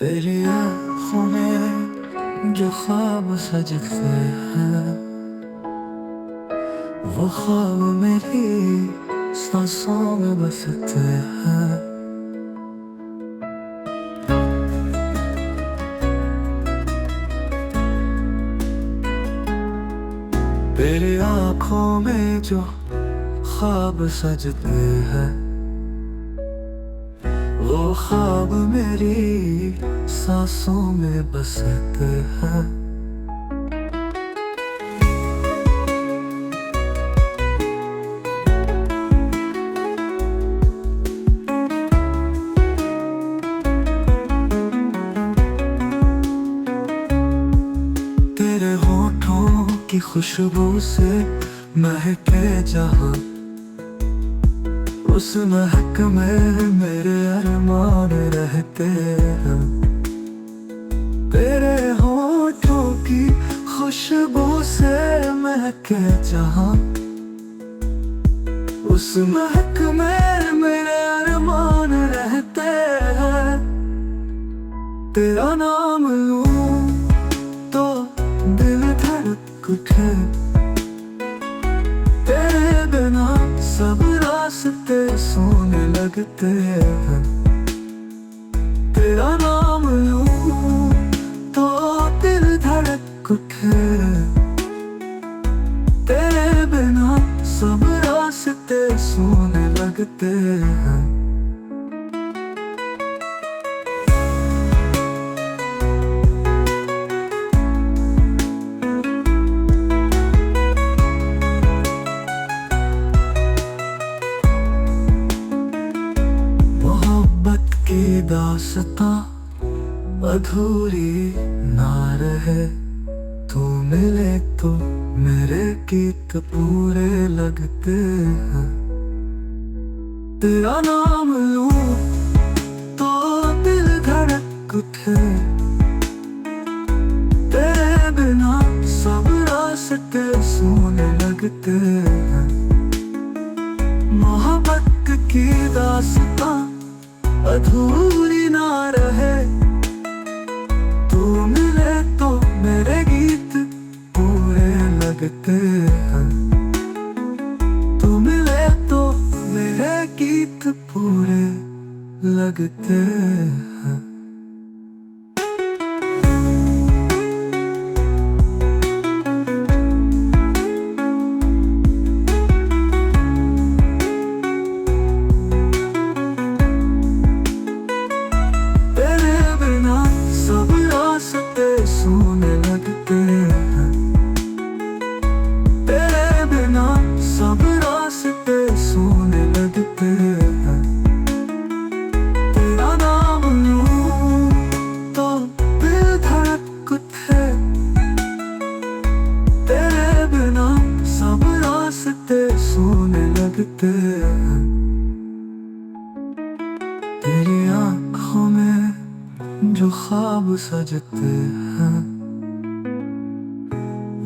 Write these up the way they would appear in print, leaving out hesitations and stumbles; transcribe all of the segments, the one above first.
तेरी आँखों में जो ख्वाब सजते हैं, वो ख्वाब मेरी सांसों में बसते हैं। तेरी आँखों में जो ख्वाब सजते हैं, वो ख्वाब मेरी सांसों में बसते हैं। तेरे होठों की खुशबू से महके जहां, उस महक में मेरे अरमान रहते हैं। तेरे होठों की खुशबू से महके जहां, उस महक में मेरे अरमान रहते हैं। तेरा नाम लूं तो दिल धड़क उठे, तेरे बिना सब रास्ते सोने लगते हैं। तेरा नाम लूं तो दिल धड़क उठे, तेरे बिना सब रास्ते सोने लगते हैं। की दास्तां अधूरी ना रहे, तू मिले तो मेरे गीत पूरे लगते हैं। तेरा नाम लूं तो दिल धड़क उठे, तेरे बिना सब रास्ते सोने लगते हैं। मोहब्बत की दास्तां अधूरी ना रहे, तू मिले तो मेरे गीत पूरे लगते हैं। तू मिले तो मेरे गीत पूरे लगते हैं। सोने लगते हैं, तेरे बिना सब रास्ते सोने लगते हैं। तेरा नाम लूं तो दिल धड़क उठे, तेरे बिना सब रास्ते सोने लगते हैं। तेरी आँखों में जो ख्वाब सजते हैं,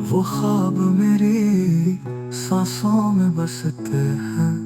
वो ख्वाब मेरी सांसों में बसते हैं।